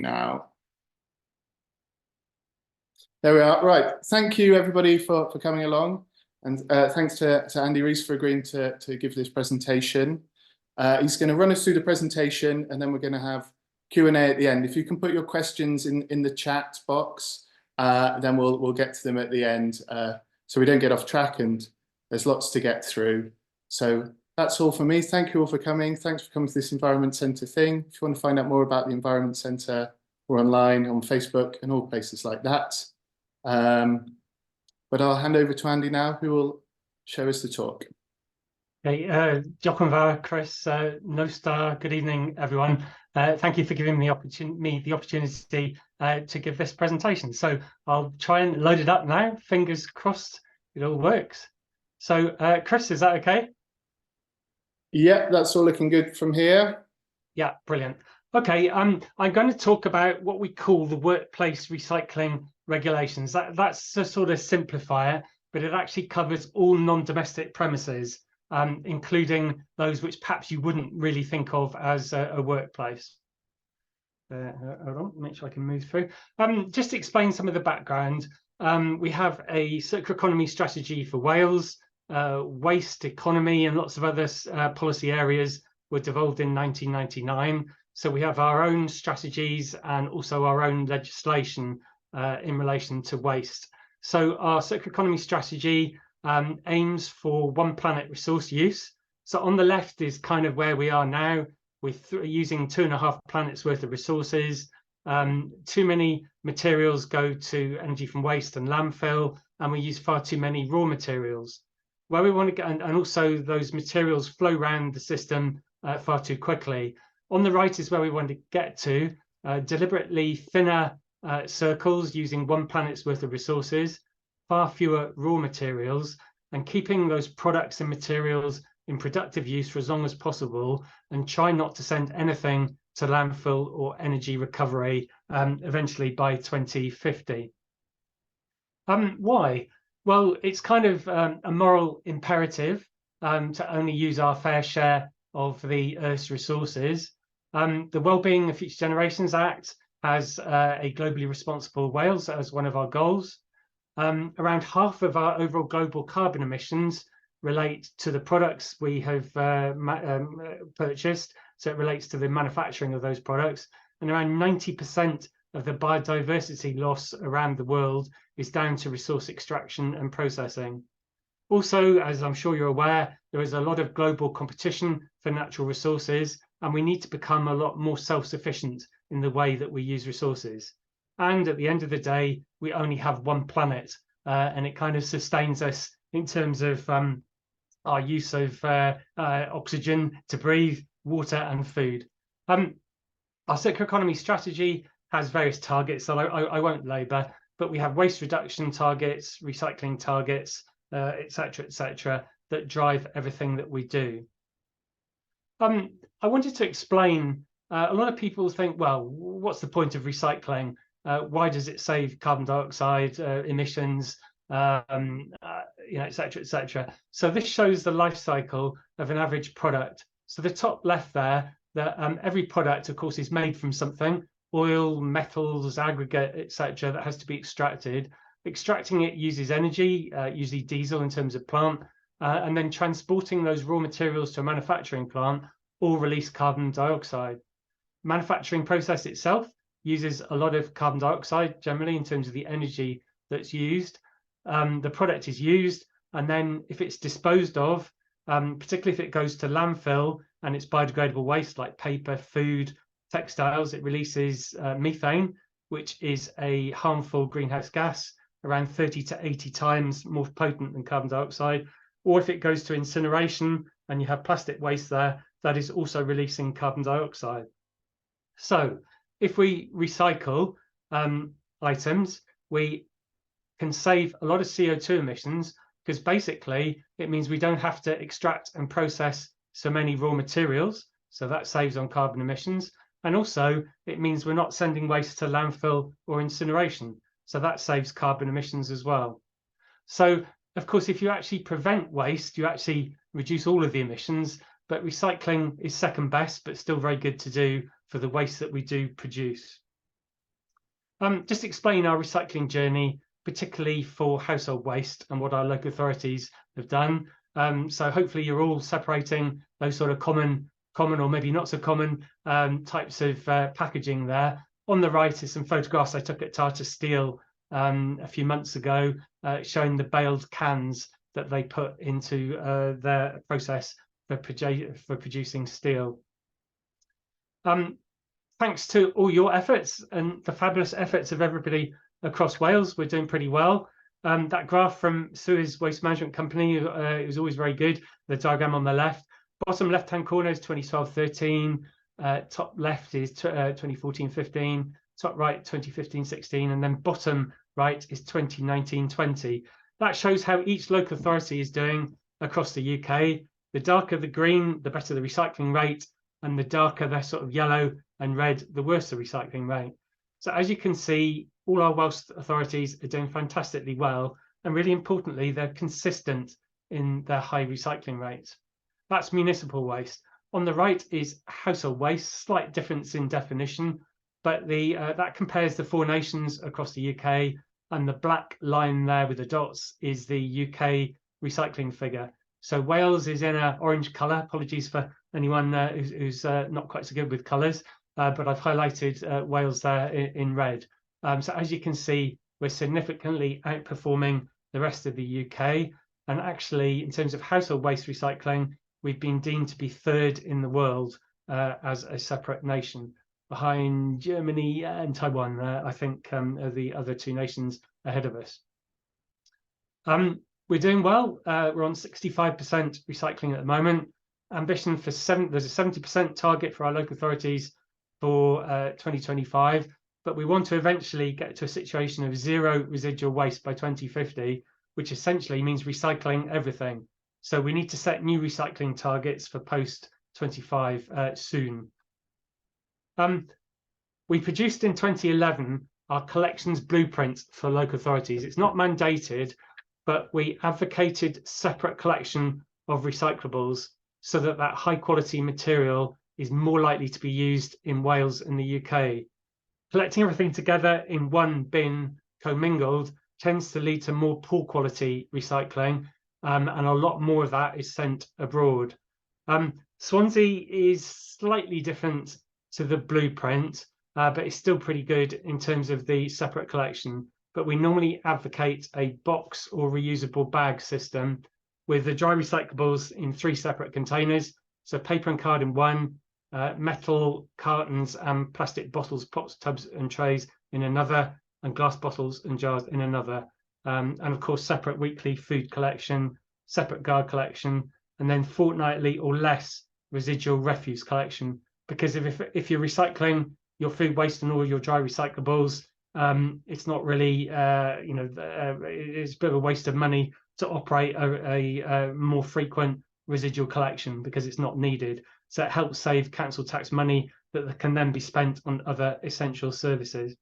now. There we are. Right. Thank you, everybody, for coming along. And thanks to Andy Rees for agreeing to give this presentation. He's going to run us through the presentation, and then we're going to have Q&A at the end. If you can put your questions in the chat box, then we'll get to them at the end, so we don't get off track, and there's lots to get through. So that's all for me. Thank you all for coming. Thanks for coming to this Environment Centre thing. If you want to find out more about the Environment Centre, we're online on Facebook and all places like that. But I'll hand over to Andy now, who will show us the talk. Okay, Diolch yn fawr, Chris. No star. Good evening, everyone. Thank you for giving me the opportunity to give this presentation. So I'll try and load it up now. Fingers crossed it all works. So Chris, is that okay? Yeah, that's all looking good from here. Yeah, brilliant. Okay, I'm going to talk about what we call the workplace recycling regulations. That's a sort of simplifier, but it actually covers all non-domestic premises, including those which perhaps you wouldn't really think of as a workplace. Hold on, make sure I can move through. Just to explain some of the background, we have a circular economy strategy for Wales, waste economy and lots of other policy areas were devolved in 1999. So we have our own strategies and also our own legislation in relation to waste. So our circular economy strategy aims for one planet resource use. So on the left is kind of where we are now, with using 2.5 planets worth of resources. Too many materials go to energy from waste and landfill, and we use far too many raw materials. Where we want to get, and also those materials flow around the system far too quickly. On the right is where we want to get to, deliberately thinner circles using one planet's worth of resources, far fewer raw materials, and keeping those products and materials in productive use for as long as possible, and try not to send anything to landfill or energy recovery eventually by 2050. Why? Well, it's kind of a moral imperative to only use our fair share of the Earth's resources. The Wellbeing of Future Generations Act has a globally responsible Wales as one of our goals. Around half of our overall global carbon emissions relate to the products we have purchased, so it relates to the manufacturing of those products, and around 90% of the biodiversity loss around the world is down to resource extraction and processing. Also, as I'm sure you're aware, there is a lot of global competition for natural resources, and we need to become a lot more self-sufficient in the way that we use resources. And at the end of the day, we only have one planet, and it kind of sustains us in terms of our use of oxygen to breathe, water and food. Our circular economy strategy has various targets, so I won't labour, but we have waste reduction targets, recycling targets, etc., that drive everything that we do. I wanted to explain, a lot of people think, well, what's the point of recycling? Why does it save carbon dioxide emissions, etc. So this shows the life cycle of an average product. So the top left there, that every product, of course, is made from something, oil, metals, aggregate, etc., that has to be extracted. Extracting it uses energy, usually diesel in terms of plant, and then transporting those raw materials to a manufacturing plant all release carbon dioxide. Manufacturing process itself uses a lot of carbon dioxide generally in terms of the energy that's used. The product is used, and then if it's disposed of, particularly if it goes to landfill and it's biodegradable waste like paper, food, textiles, it releases methane, which is a harmful greenhouse gas, around 30 to 80 times more potent than carbon dioxide. Or if it goes to incineration and you have plastic waste there, that is also releasing carbon dioxide. So if we recycle items, we can save a lot of CO2 emissions, because basically it means we don't have to extract and process so many raw materials. So that saves on carbon emissions. And also it means we're not sending waste to landfill or incineration. So that saves carbon emissions as well. So of course, if you actually prevent waste, you actually reduce all of the emissions, but recycling is second best, but still very good to do for the waste that we do produce. Just explain our recycling journey, particularly for household waste and what our local authorities have done. So hopefully you're all separating those sort of common or maybe not so common types of packaging there. On the right is some photographs I took at Tata Steel a few months ago, showing the baled cans that they put into their process for producing steel. Thanks to all your efforts and the fabulous efforts of everybody across Wales, we're doing pretty well. That graph from Suez Waste Management Company is always very good. The diagram on the left, bottom left-hand corner is 2012-13, top left is 2014-15, top right 2015-16, and then bottom right is 2019-20. That shows how each local authority is doing across the UK. The darker the green, the better the recycling rate, and the darker the sort of yellow and red, the worse the recycling rate. So as you can see, all our Welsh authorities are doing fantastically well, and really importantly, they're consistent in their high recycling rates. That's municipal waste. On the right is household waste, slight difference in definition, but that compares the 4 nations across the UK, and the black line there with the dots is the UK recycling figure. So Wales is in an orange colour. Apologies for anyone who's not quite so good with colours, but I've highlighted Wales there in red. So as you can see, we're significantly outperforming the rest of the UK. And actually, in terms of household waste recycling, we've been deemed to be 3rd in the world as a separate nation, behind Germany and Taiwan. I think are the other 2 nations ahead of us. We're doing well. We're on 65% recycling at the moment. Ambition for there's a 70% target for our local authorities for 2025, but we want to eventually get to a situation of 0 residual waste by 2050, which essentially means recycling everything. So we need to set new recycling targets for post 25 soon. We produced in 2011 our collections blueprint for local authorities. It's not mandated, but we advocated separate collection of recyclables so that high quality material is more likely to be used in Wales and the UK. Collecting everything together in one bin, commingled, tends to lead to more poor quality recycling, and a lot more of that is sent abroad. Swansea is slightly different to the blueprint, but it's still pretty good in terms of the separate collection. But we normally advocate a box or reusable bag system with the dry recyclables in 3 separate containers. So paper and card in one, metal cartons and plastic bottles, pots, tubs and trays in another, and glass bottles and jars in another. And of course, separate weekly food collection, separate guard collection, and then fortnightly or less residual refuse collection. Because if you're recycling your food waste and all your dry recyclables, it's not really, it's a bit of a waste of money to operate a more frequent residual collection because it's not needed. So it helps save council tax money that can then be spent on other essential services.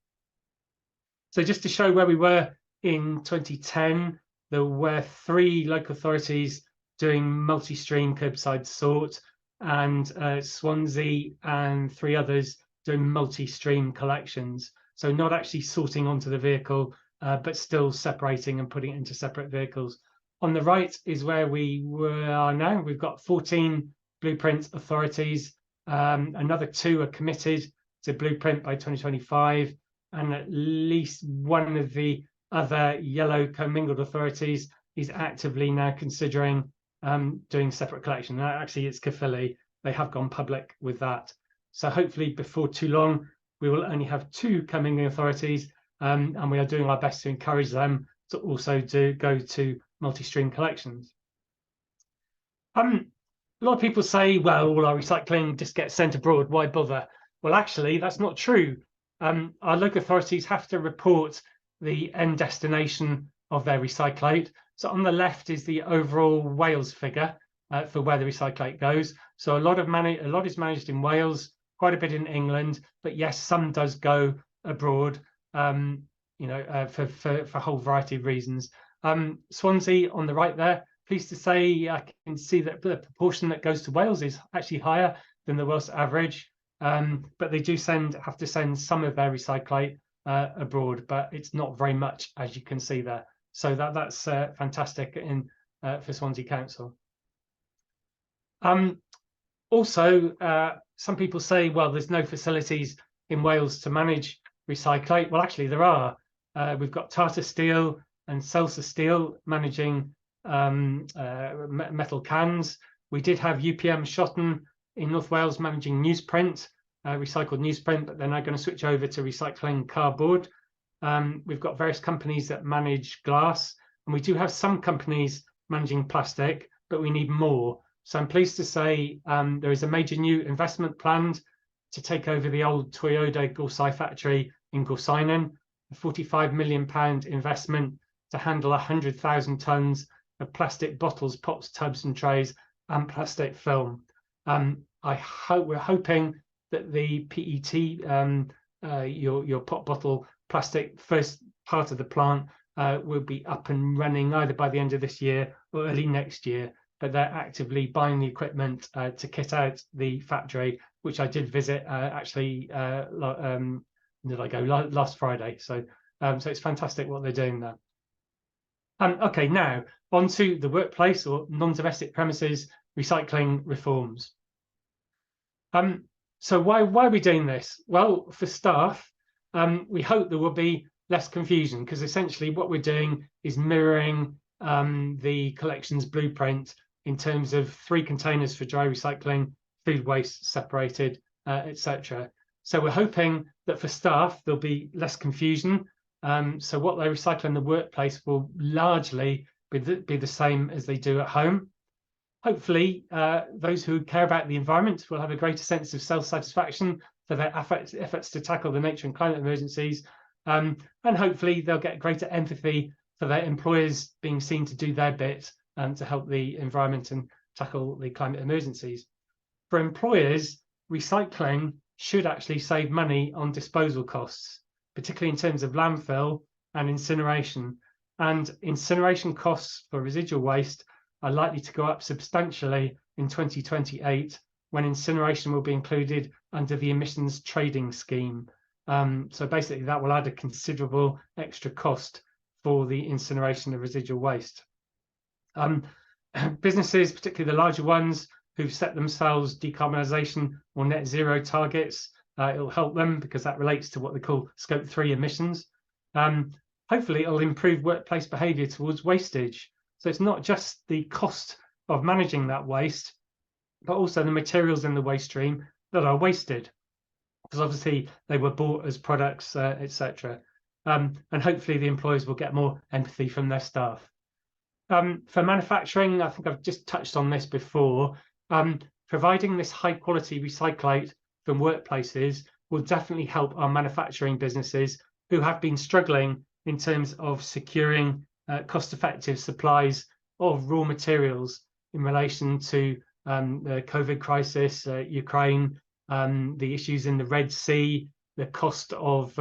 So just to show where we were in 2010, there were 3 local authorities doing multi-stream curbside sort, and Swansea and 3 others doing multi-stream collections. So not actually sorting onto the vehicle, but still separating and putting it into separate vehicles. On the right is where we are now. We've got 14 blueprint authorities. Another 2 are committed to blueprint by 2025, and at least one of the other yellow commingled authorities is actively now considering doing separate collection. Actually, it's Caerphilly. They have gone public with that. So hopefully before too long, we will only have 2 commingled authorities, and we are doing our best to encourage them to also go to multi-stream collections. A lot of people say, well, all our recycling just gets sent abroad, why bother? Well, actually, that's not true. Our local authorities have to report the end destination of their recyclate. So on the left is the overall Wales figure for where the recyclate goes. So a lot is managed in Wales, quite a bit in England, but yes, some does go abroad, for a whole variety of reasons. Swansea on the right there, pleased to say I can see that the proportion that goes to Wales is actually higher than the Welsh average, but they do have to send some of their recyclate abroad, but it's not very much, as you can see there. So that's fantastic for Swansea Council. Also, some people say, well, there's no facilities in Wales to manage recyclate. Well, actually, there are. We've got Tata Steel and Celsa Steel managing metal cans. We did have UPM Shotton in North Wales managing newsprint, recycled newsprint, but they're now going to switch over to recycling cardboard. We've got various companies that manage glass, and we do have some companies managing plastic, but we need more. So I'm pleased to say there is a major new investment planned to take over the old Toyota Gorsai factory in Gorsainen, a £45 million investment to handle 100,000 tonnes of plastic bottles, pots, tubs and trays and plastic film. We're hoping that the PET, your pot bottle plastic first part of the plant will be up and running either by the end of this year or early next year. But they're actively buying the equipment to kit out the factory, which I did visit actually. Did I go last Friday? So it's fantastic what they're doing there. Okay, now on to the workplace or non-domestic premises recycling reforms. So why are we doing this? Well, for staff, we hope there will be less confusion, because essentially what we're doing is mirroring the collections blueprint in terms of 3 containers for dry recycling, food waste separated, etc. So we're hoping that for staff there'll be less confusion. So what they recycle in the workplace will largely be the same as they do at home. Hopefully, those who care about the environment will have a greater sense of self-satisfaction for their efforts to tackle the nature and climate emergencies. And hopefully they'll get greater empathy for their employers being seen to do their bit to help the environment and tackle the climate emergencies. For employers, recycling should actually save money on disposal costs, particularly in terms of landfill and incineration. And incineration costs for residual waste are likely to go up substantially in 2028, when incineration will be included under the emissions trading scheme. So basically that will add a considerable extra cost for the incineration of residual waste. Businesses, particularly the larger ones who've set themselves decarbonisation or net zero targets, it'll help them because that relates to what they call scope 3 emissions. Hopefully it'll improve workplace behaviour towards wastage. So it's not just the cost of managing that waste, but also the materials in the waste stream that are wasted, because obviously they were bought as products, etc. And hopefully the employers will get more empathy from their staff. For manufacturing, I think I've just touched on this before, providing this high quality recyclate from workplaces will definitely help our manufacturing businesses who have been struggling in terms of securing cost-effective supplies of raw materials in relation to the COVID crisis, Ukraine, the issues in the Red Sea, the cost of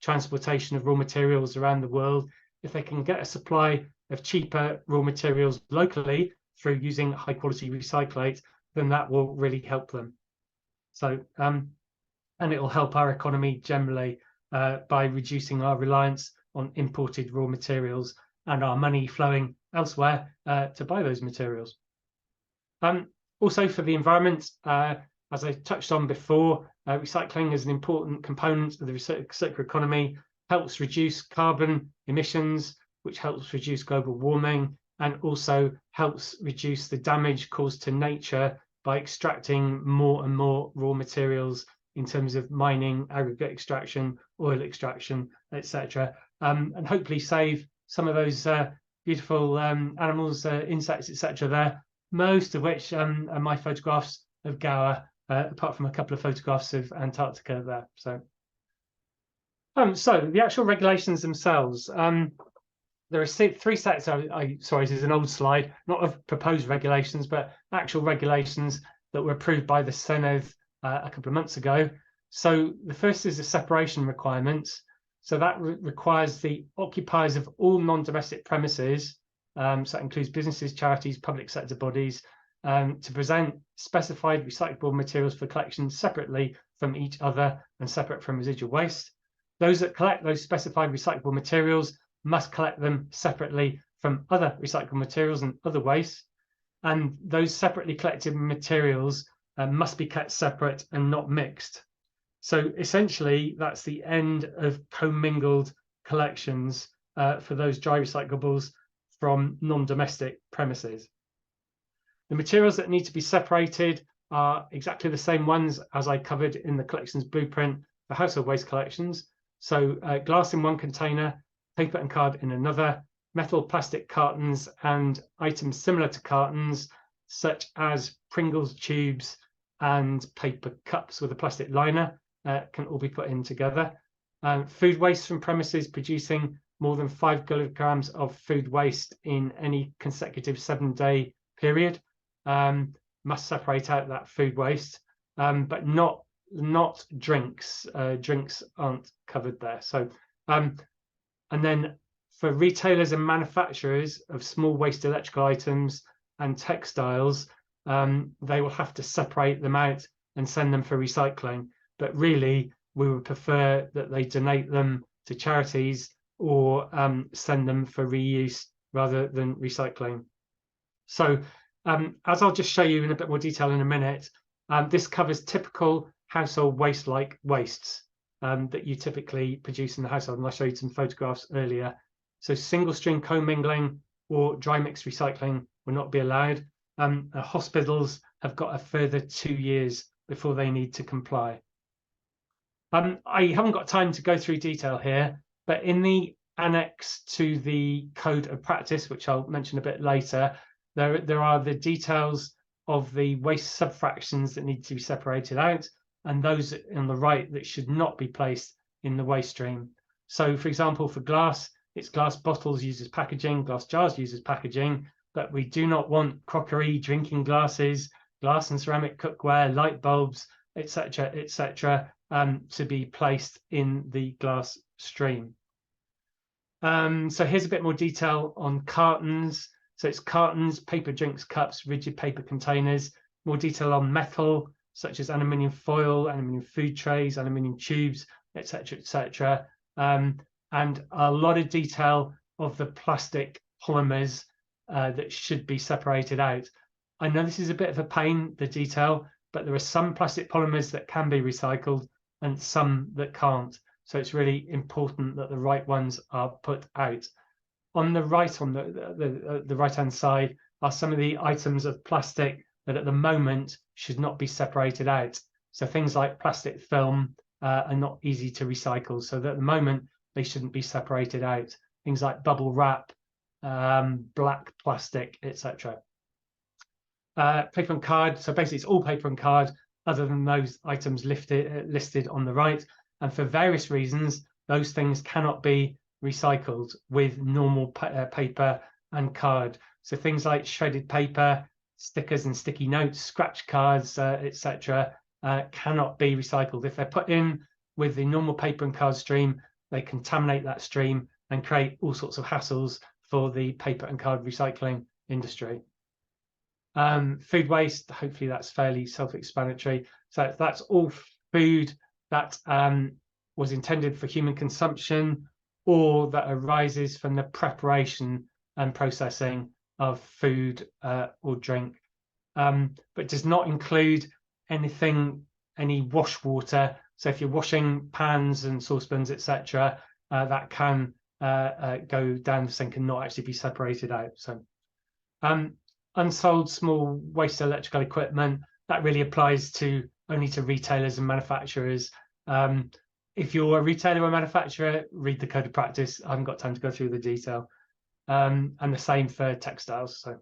transportation of raw materials around the world. If they can get a supply of cheaper raw materials locally through using high quality recyclate, then that will really help them. So, and it will help our economy generally by reducing our reliance on imported raw materials and our money flowing elsewhere to buy those materials. Also for the environment, as I touched on before, recycling is an important component of the circular economy, helps reduce carbon emissions, which helps reduce global warming, and also helps reduce the damage caused to nature by extracting more and more raw materials in terms of mining, aggregate extraction, oil extraction, etc. And hopefully save some of those beautiful animals, insects, etc. there, most of which are my photographs of Gower, apart from a couple of photographs of Antarctica there. So the actual regulations themselves. There are 3 sets. Sorry, this is an old slide, not of proposed regulations, but actual regulations that were approved by the Senedd a couple of months ago. So the first is the separation requirements. So that requires the occupiers of all non-domestic premises, so that includes businesses, charities, public sector bodies, to present specified recyclable materials for collection separately from each other and separate from residual waste. Those that collect those specified recyclable materials must collect them separately from other recyclable materials and other waste. And those separately collected materials must be kept separate and not mixed. So essentially, that's the end of commingled collections for those dry recyclables from non-domestic premises. The materials that need to be separated are exactly the same ones as I covered in the collections blueprint for household waste collections. So glass in one container, paper and card in another, metal, plastic cartons, and items similar to cartons, such as Pringles tubes and paper cups with a plastic liner, can all be put in together. Food waste from premises producing more than 5 kilograms of food waste in any consecutive 7-day period must separate out that food waste, but not drinks. Drinks aren't covered there. So, and then for retailers and manufacturers of small waste electrical items and textiles, they will have to separate them out and send them for recycling. But really, we would prefer that they donate them to charities or send them for reuse rather than recycling. So as I'll just show you in a bit more detail in a minute, this covers typical household waste-like wastes that you typically produce in the household. And I showed you some photographs earlier. So single stream commingling or dry mix recycling will not be allowed. Hospitals have got a further 2 years before they need to comply. I haven't got time to go through detail here, but in the annex to the code of practice, which I'll mention a bit later, there are the details of the waste subfractions that need to be separated out, and those on the right that should not be placed in the waste stream. So, for example, for glass, it's glass bottles used as packaging, glass jars used as packaging, but we do not want crockery, drinking glasses, glass and ceramic cookware, light bulbs, etc., to be placed in the glass stream. So here's a bit more detail on cartons. So it's cartons, paper drinks cups, rigid paper containers, more detail on metal, such as aluminium foil, aluminium food trays, aluminium tubes, etc., and a lot of detail of the plastic polymers that should be separated out. I know this is a bit of a pain, the detail, but there are some plastic polymers that can be recycled and some that can't. So it's really important that the right ones are put out. On the right, on the right-hand side, are some of the items of plastic that at the moment should not be separated out. So things like plastic film are not easy to recycle. So that at the moment, they shouldn't be separated out. Things like bubble wrap, black plastic, etc. Paper and card. So basically, it's all paper and card, other than those items listed on the right. And for various reasons, those things cannot be recycled with normal paper and card. So things like shredded paper, stickers and sticky notes, scratch cards, etc., cannot be recycled. If they're put in with the normal paper and card stream, they contaminate that stream and create all sorts of hassles for the paper and card recycling industry. Food waste, hopefully that's fairly self-explanatory. So that's all food that was intended for human consumption or that arises from the preparation and processing of food or drink, but does not include anything, any wash water. So if you're washing pans and saucepans, etc., that can go down the sink and not actually be separated out. So unsold small waste electrical equipment, that really applies to only to retailers and manufacturers. If you're a retailer or manufacturer, read the code of practice. I haven't got time to go through the detail. And the same for textiles. So,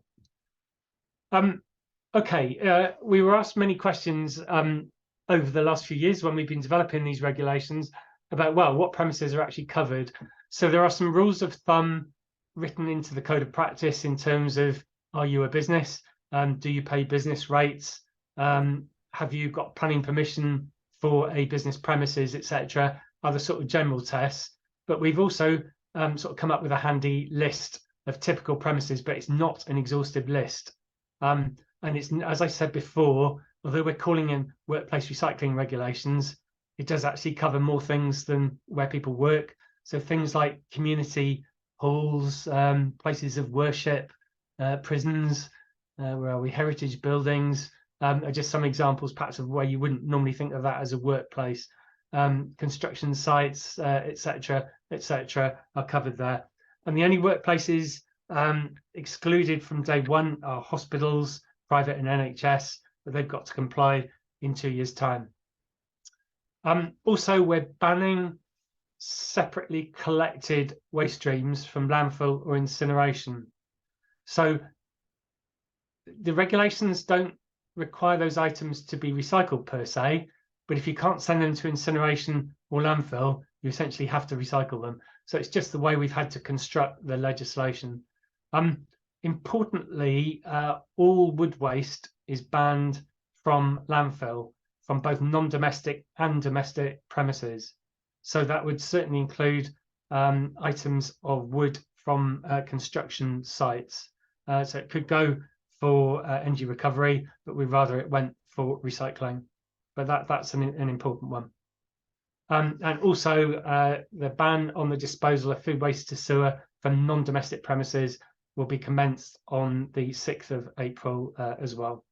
okay, we were asked many questions over the last few years when we've been developing these regulations about, well, what premises are actually covered. So there are some rules of thumb written into the code of practice in terms of, are you a business? Do you pay business rates? Have you got planning permission for a business premises, etc.? Are the sort of general tests. But we've also sort of come up with a handy list of typical premises, but it's not an exhaustive list. And it's, as I said before, although we're calling in workplace recycling regulations, it does actually cover more things than where people work. So things like community halls, places of worship, prisons, where are we, heritage buildings, are just some examples perhaps of where you wouldn't normally think of that as a workplace. Construction sites, etc., etc., are covered there. And the only workplaces excluded from day one are hospitals, private and NHS, but they've got to comply in 2 years' time. Also, we're banning separately collected waste streams from landfill or incineration. So the regulations don't require those items to be recycled per se, but if you can't send them to incineration or landfill, you essentially have to recycle them. So it's just the way we've had to construct the legislation. Importantly, all wood waste is banned from landfill from both non-domestic and domestic premises. So that would certainly include items of wood from construction sites. So it could go for energy recovery, but we'd rather it went for recycling. But that's an important one. And also the ban on the disposal of food waste to sewer from non-domestic premises will be commenced on the 6th of April as well.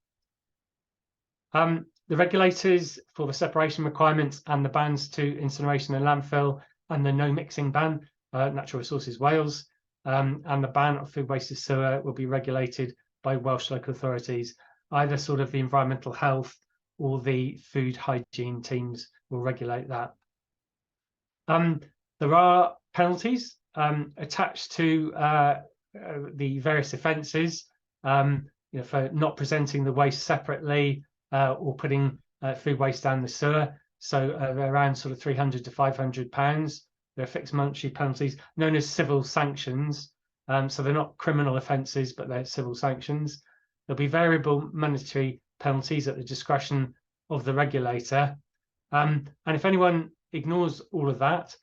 The regulators for the separation requirements and the bans to incineration and landfill and the no mixing ban, Natural Resources Wales, and the ban of food waste to sewer will be regulated by Welsh local authorities. Either sort of the environmental health or the food hygiene teams will regulate that. There are penalties attached to the various offences, for not presenting the waste separately or putting food waste down the sewer. So around sort of £300 to £500. There are fixed monetary penalties known as civil sanctions. So they're not criminal offences, but they're civil sanctions. There'll be variable monetary penalties at the discretion of the regulator. And if anyone ignores all of that,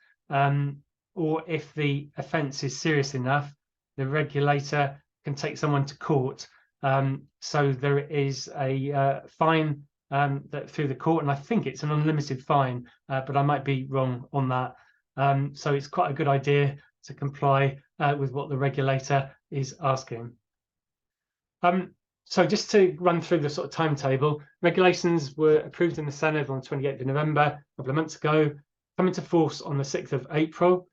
or if the offence is serious enough, the regulator can take someone to court. So there is a fine that through the court, and I think it's an unlimited fine, but I might be wrong on that. So it's quite a good idea to comply with what the regulator is asking. So just to run through the sort of timetable, regulations were approved in the Senate on 28th of November, a couple of months ago, come into force on the 6th of April.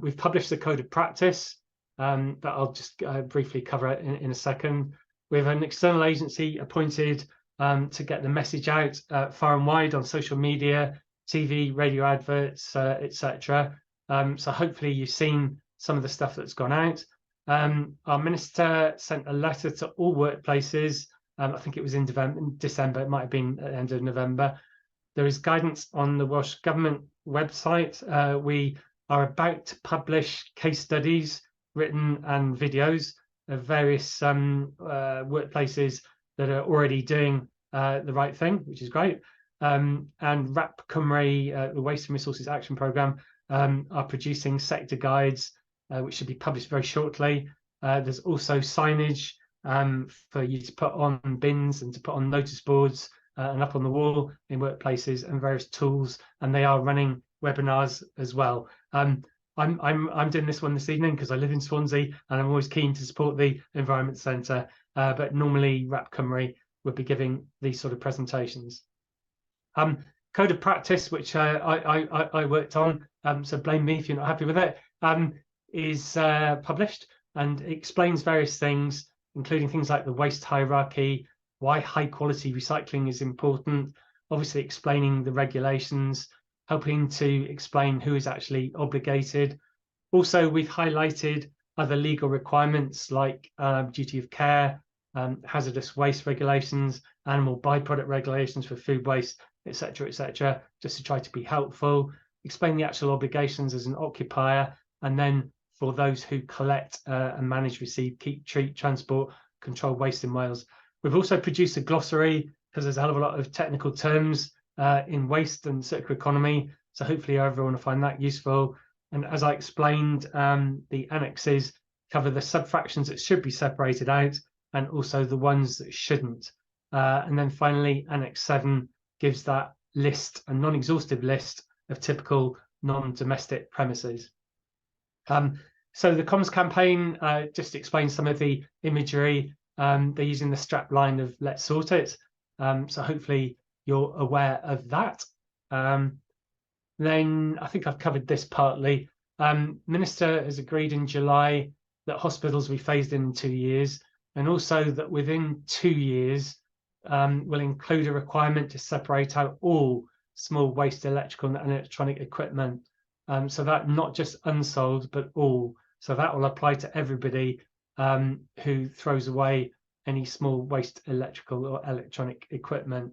We've published the Code of Practice that I'll just briefly cover in a second. We have an external agency appointed to get the message out far and wide on social media, TV, radio adverts, etc. So hopefully you've seen some of the stuff that's gone out. Our minister sent a letter to all workplaces. I think it was in December, it might have been at the end of November. There is guidance on the Welsh Government website. We are about to publish case studies, written and videos of various workplaces that are already doing the right thing, which is great. And RAP Cymru, the Waste and Resources Action Programme, are producing sector guides, which should be published very shortly. There's also signage for you to put on bins and to put on notice boards and up on the wall in workplaces, and various tools, and they are running webinars as well. I'm doing this one this evening because I live in Swansea and I'm always keen to support the Environment Centre, but normally RAP Cymru would be giving these sort of presentations. Code of Practice, which I worked on, so blame me if you're not happy with it, is published and explains various things, including things like the waste hierarchy, why high quality recycling is important, obviously explaining the regulations, helping to explain who is actually obligated. Also, we've highlighted other legal requirements like duty of care, hazardous waste regulations, animal byproduct regulations for food waste, etc., just to try to be helpful, explain the actual obligations as an occupier, and then for those who collect and manage, receive, keep, treat, transport, control waste in Wales. We've also produced a glossary because there's a hell of a lot of technical terms in waste and circular economy, so hopefully everyone will find that useful. And as I explained, the annexes cover the subfractions that should be separated out and also the ones that shouldn't. And then finally, Annex 7 gives that list, a non-exhaustive list of typical non-domestic premises. So the comms campaign just explains some of the imagery. They're using the strap line of "Let's Sort It." So hopefully you're aware of that. Then I think I've covered this partly. Minister has agreed in July that hospitals will be phased in 2 years, and also that within 2 years will include a requirement to separate out all small waste electrical and electronic equipment. So that not just unsold, but all. So that will apply to everybody who throws away any small waste electrical or electronic equipment.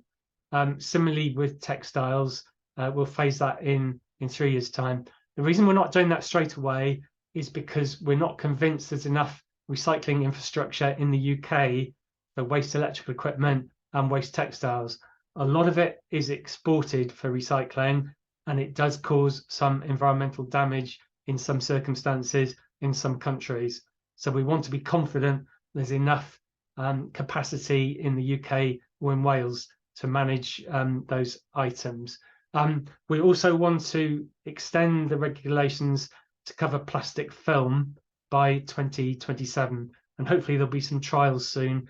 Similarly with textiles, we'll phase that in 3 years' time. The reason we're not doing that straight away is because we're not convinced there's enough recycling infrastructure in the UK for waste electrical equipment and waste textiles. A lot of it is exported for recycling, and it does cause some environmental damage in some circumstances in some countries. So we want to be confident there's enough capacity in the UK or in Wales to manage those items. We also want to extend the regulations to cover plastic film by 2027, and hopefully there'll be some trials soon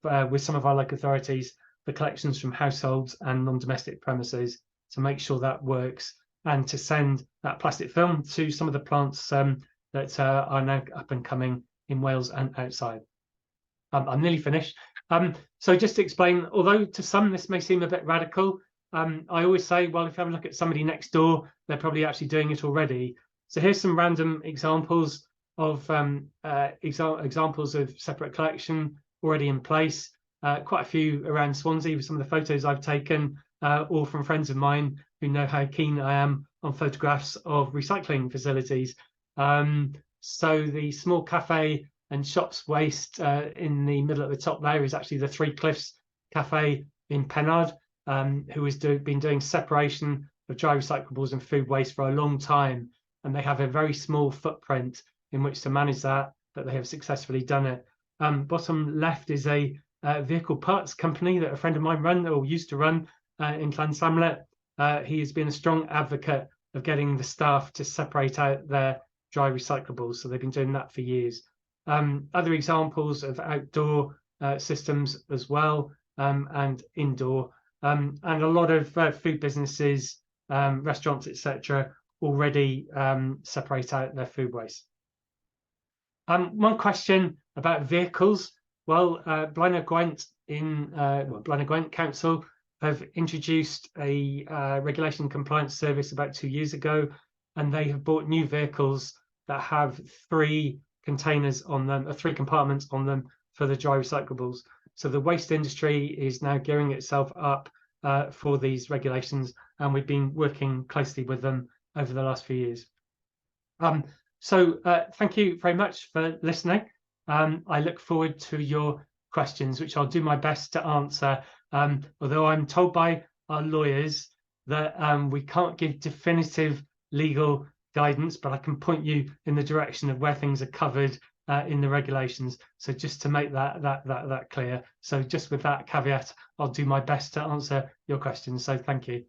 with some of our local authorities for collections from households and non-domestic premises to make sure that works, and to send that plastic film to some of the plants that are now up and coming in Wales and outside. I'm nearly finished. So just to explain, although to some this may seem a bit radical, I always say, well, if you have a look at somebody next door, they're probably actually doing it already. So here's some random examples of examples of separate collection already in place. Quite a few around Swansea with some of the photos I've taken, all from friends of mine who know how keen I am on photographs of recycling facilities. So the small cafe and shops waste in the middle at the top there is actually the Three Cliffs Cafe in Pennard, who has been doing separation of dry recyclables and food waste for a long time, and they have a very small footprint in which to manage that, but they have successfully done it. Bottom left is a vehicle parts company that a friend of mine ran or used to run in Llansamlet. He has been a strong advocate of getting the staff to separate out their dry recyclables, so they've been doing that for years. Other examples of outdoor systems as well, and indoor, and a lot of food businesses, restaurants, etc., already separate out their food waste. One question about vehicles. Well, Blaenau Gwent Blaenau Gwent Council have introduced a regulation compliance service about 2 years ago, and they have bought new vehicles that have 3 containers on them, or 3 compartments on them for the dry recyclables. So the waste industry is now gearing itself up for these regulations, and we've been working closely with them over the last few years. So thank you very much for listening. I look forward to your questions, which I'll do my best to answer, although I'm told by our lawyers that we can't give definitive legal guidance, but I can point you in the direction of where things are covered in the regulations. So just to make that clear. So just with that caveat, I'll do my best to answer your questions. So thank you.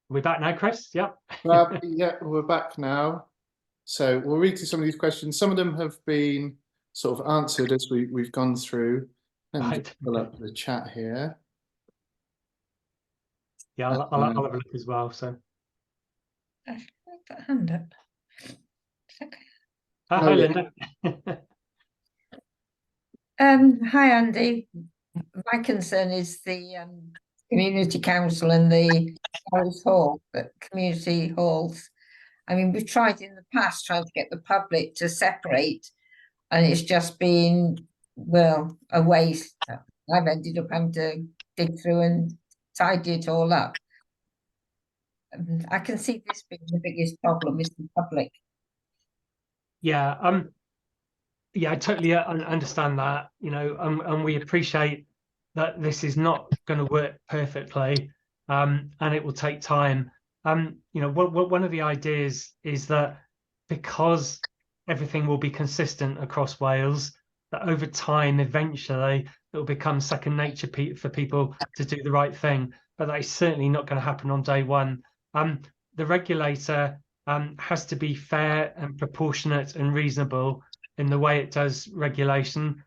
We're back now, Chris? Yep. Yeah, we're back now. So we'll read through some of these questions. Some of them have been sort of answered as we've gone through. Let me just pull up the chat here. Yeah, I'll have a look as well. So I've got a hand up. Okay. Hi, Linda. Hi, Andy. My concern is the community council and the parish hall, community halls. I mean, we've tried in the past trying to get the public to separate, and it's just been, well, a waste. I've ended up having to dig through and tidy it all up. I can see this being the biggest problem is the public. Yeah, yeah, I totally understand that, you know, and we appreciate that this is not going to work perfectly, and it will take time. You know, one of the ideas is that because everything will be consistent across Wales, that over time, eventually, it'll become second nature for people to do the right thing. But that is certainly not going to happen on day one. The regulator has to be fair and proportionate and reasonable in the way it does regulation.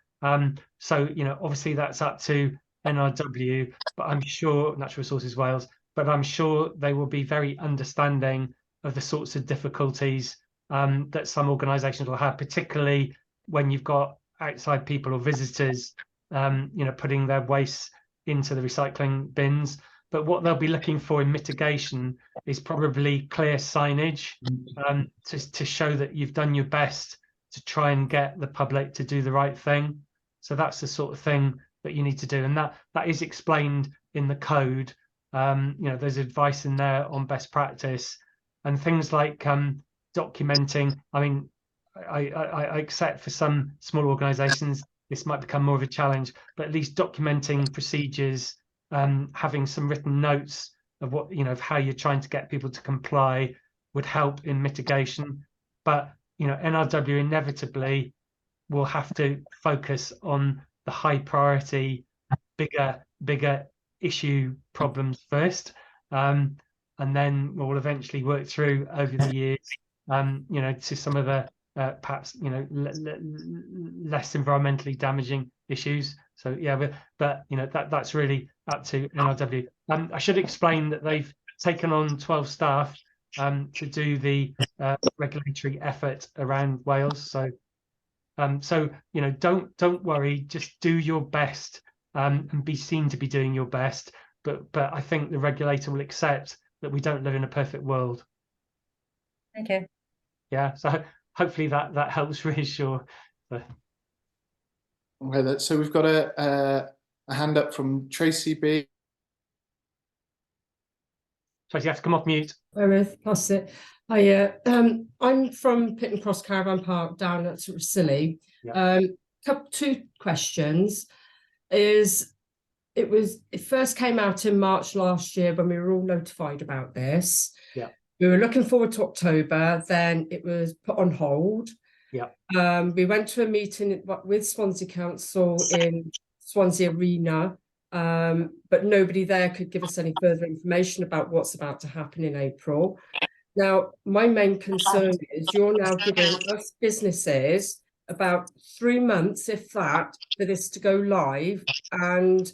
So, obviously that's up to NRW, but I'm sure, Natural Resources Wales, but I'm sure they will be very understanding of the sorts of difficulties that some organisations will have, particularly when you've got outside people or visitors, putting their waste into the recycling bins. But what they'll be looking for in mitigation is probably clear signage to show that you've done your best to try and get the public to do the right thing. So that's the sort of thing that you need to do, and that is explained in the code. There's advice in there on best practice and things like documenting. I mean, I accept for some small organisations this might become more of a challenge, but at least documenting procedures, having some written notes of what of how you're trying to get people to comply would help in mitigation. But NRW inevitably will have to focus on the high priority, bigger issue problems first, and then we'll eventually work through over the years, to some of the perhaps less environmentally damaging issues. So yeah, but that's really up to NRW. I should explain that they've taken on 12 staff to do the regulatory effort around Wales. So don't worry, just do your best and be seen to be doing your best. But I think the regulator will accept that we don't live in a perfect world. Thank you. Yeah, so hopefully that helps reassure. Okay, so we've got a hand up from Tracy B. Tracy, you have to come off mute. That's it. I'm from Pitton Cross Caravan Park down at Scilly. Yeah. Two questions. It first came out in March last year when we were all notified about this. Yeah. We were looking forward to October, then it was put on hold. Yeah. We went to a meeting with Swansea Council in Swansea Arena, but nobody there could give us any further information about what's about to happen in April. Now, my main concern is you're now giving us businesses about 3 months, if that, for this to go live, and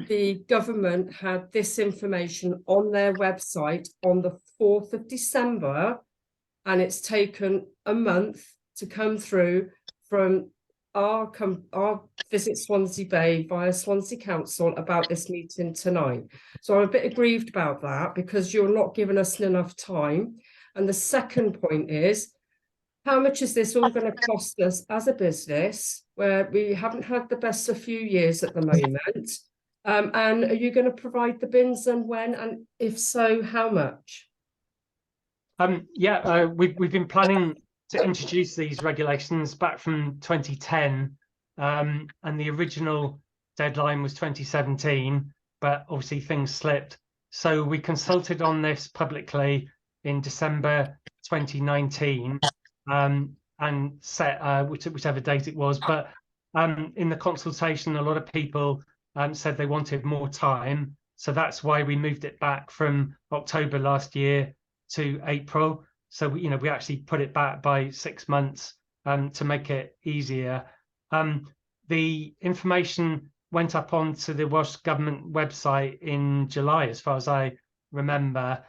the government had this information on their website on the 4th of December, and it's taken a month to come through from our Visit Swansea Bay via Swansea Council about this meeting tonight. So I'm a bit aggrieved about that because you're not giving us enough time. And the second point is, how much is this all going to cost us as a business where we haven't had the best of few years at the moment? And are you going to provide the bins, and when, and if so, how much? We've been planning to introduce these regulations back from 2010, and the original deadline was 2017, but obviously things slipped. So we consulted on this publicly in December 2019, and set whichever date it was. But in the consultation, a lot of people said they wanted more time. So that's why we moved it back from October last year to April. So we actually put it back by 6 months to make it easier. The information went up onto the Welsh Government website in July, as far as I remember.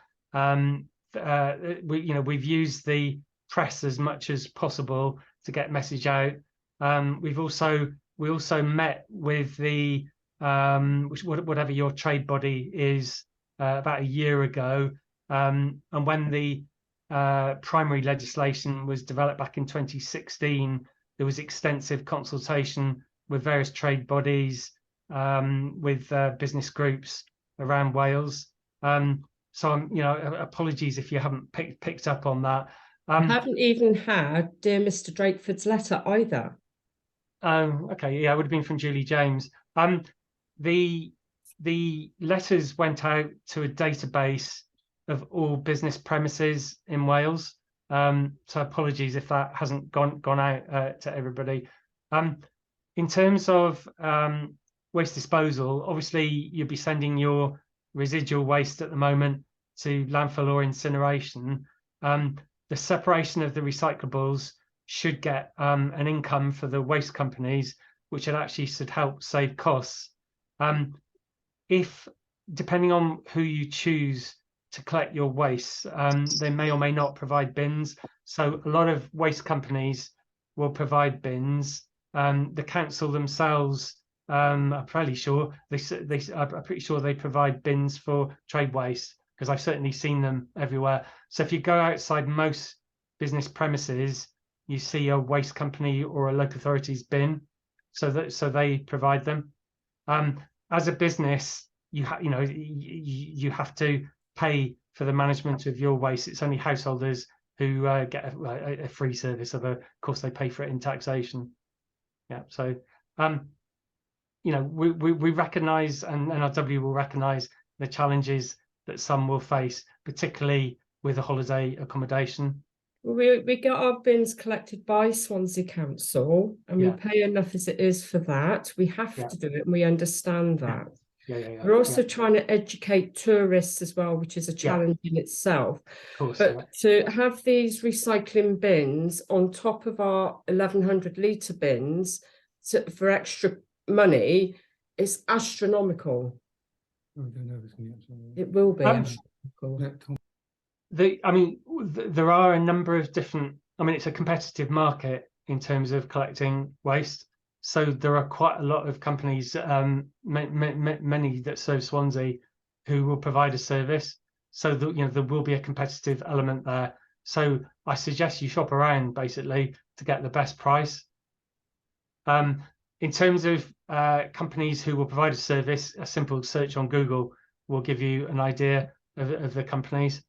We've used the press as much as possible to get message out. We also met with the whatever your trade body is about a year ago, and when the primary legislation was developed back in 2016, there was extensive consultation with various trade bodies, with business groups around Wales. So apologies if you haven't picked up on that. I haven't even had dear Mr. Drakeford's letter either. Okay, yeah, it would have been from Julie James. The letters went out to a database of all business premises in Wales. So apologies if that hasn't gone out to everybody. In terms of waste disposal, obviously you'll be sending your residual waste at the moment to landfill or incineration. The separation of the recyclables should get an income for the waste companies, which actually should help save costs. If, depending on who you choose to collect your waste, they may or may not provide bins. So a lot of waste companies will provide bins. The council themselves, I'm fairly sure I'm pretty sure they provide bins for trade waste, because I've certainly seen them everywhere. So if you go outside most business premises, you see a waste company or a local authority's bin, so they provide them. As a business, you have to pay for the management of your waste. It's only householders who get a free service, of course they pay for it in taxation. Yeah, so we recognise, and NRW will recognise the challenges that some will face, particularly with the holiday accommodation. We get our bins collected by Swansea Council, and we pay enough as it is for that. We have to do it, and we understand that. We're also trying to educate tourists as well, which is a challenge in itself. Of course, but to have these recycling bins on top of our 1,100 litre bins for extra money is astronomical. It will be astronomical. There are a number of different, it's a competitive market in terms of collecting waste. So there are quite a lot of companies, many that serve Swansea, who will provide a service. So that, there will be a competitive element there. So I suggest you shop around basically to get the best price. In terms of companies who will provide a service, a simple search on Google will give you an idea of the companies.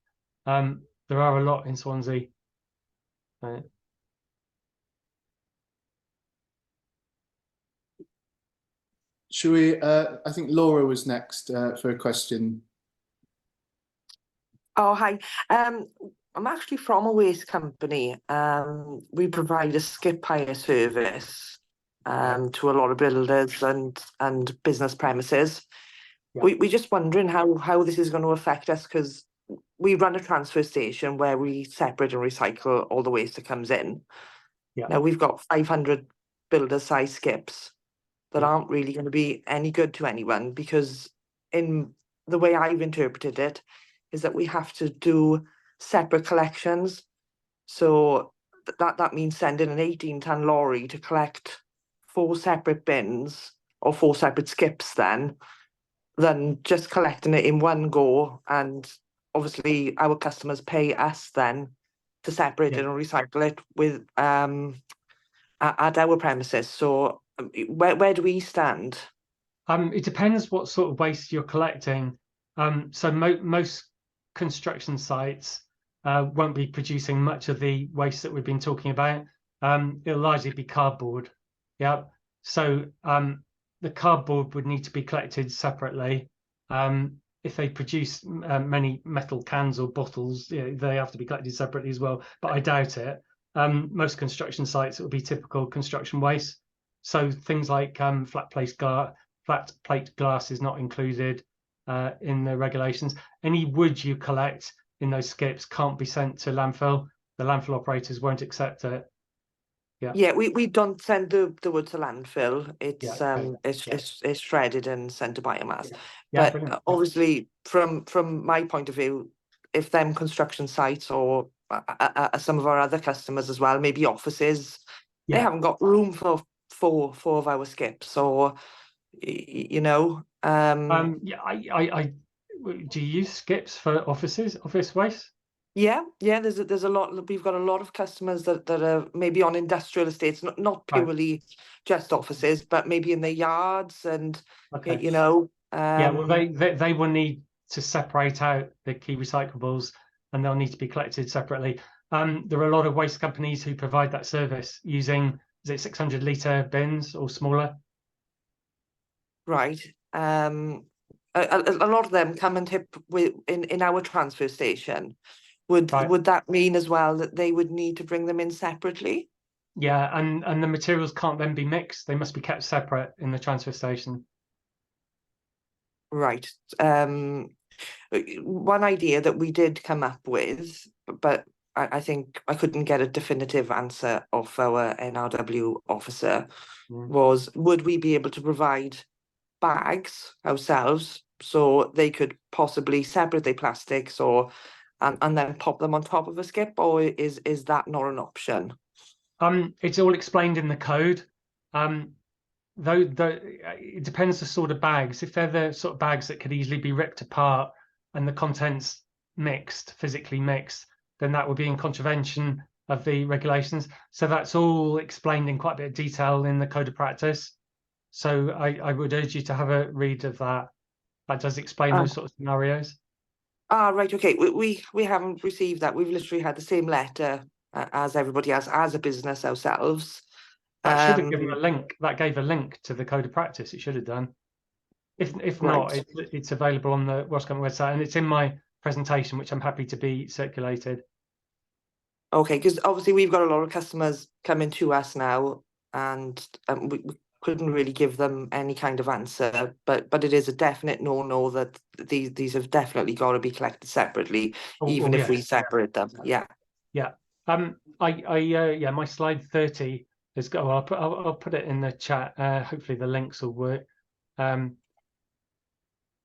There are a lot in Swansea. Should we, I think Laura was next for a question. Oh, hi. I'm actually from a waste company. We provide a skip hire service to a lot of builders and business premises. We're just wondering how this is going to affect us, because we run a transfer station where we separate and recycle all the waste that comes in. Now we've got 500 builder size skips that aren't really going to be any good to anyone, because in the way I've interpreted it is that we have to do separate collections. So that means sending an 18-ton lorry to collect 4 separate bins or 4 separate skips than just collecting it in one go. And obviously our customers pay us then to separate it and recycle it with at our premises. So where do we stand? It depends what sort of waste you're collecting. So most construction sites won't be producing much of the waste that we've been talking about. It'll largely be cardboard. So the cardboard would need to be collected separately. If they produce many metal cans or bottles, they have to be collected separately as well, but I doubt it. Most construction sites, it will be typical construction waste. So things like flat plate glass is not included in the regulations. Any wood you collect in those skips can't be sent to landfill. The landfill operators won't accept it. We don't send the wood to landfill. It's shredded and sent to biomass. But obviously, from my point of view, if them construction sites or some of our other customers as well, maybe offices, they haven't got room for 4 of our skips, or I do you use skips for office waste? There's a lot. We've got a lot of customers that are maybe on industrial estates, not purely just offices, but maybe in their yards and well, they will need to separate out the key recyclables, and they'll need to be collected separately. There are a lot of waste companies who provide that service using, is it 600 litre bins or smaller? Right. A lot of them come and tip in our transfer station. Would that mean as well that they would need to bring them in separately? Yeah, and the materials can't then be mixed. They must be kept separate in the transfer station. Right. One idea that we did come up with, but I think I couldn't get a definitive answer off our NRW officer, was would we be able to provide bags ourselves so they could possibly separate their plastics or and then pop them on top of a skip, or is that not an option? It's all explained in the code. Though it depends the sort of bags. If they're the sort of bags that could easily be ripped apart and the contents mixed, physically mixed, then that would be in contravention of the regulations. So that's all explained in quite a bit of detail in the code of practice. So I would urge you to have a read of that. That does explain those sort of scenarios. Right, okay. We haven't received that. We've literally had the same letter as everybody else, as a business ourselves. That should have given a link. That gave a link to the code of practice. It should have done. If not, Right. it's available on the Welsh Government website, and it's in my presentation, which I'm happy to be circulated. Okay, because obviously we've got a lot of customers coming to us now, and we couldn't really give them any kind of answer, but it is a definite no that these have definitely got to be collected separately, even if we yes. separate them. Yeah. Yeah. Yeah, my slide 30 has got. Well, I'll put it in the chat. Hopefully the links will work.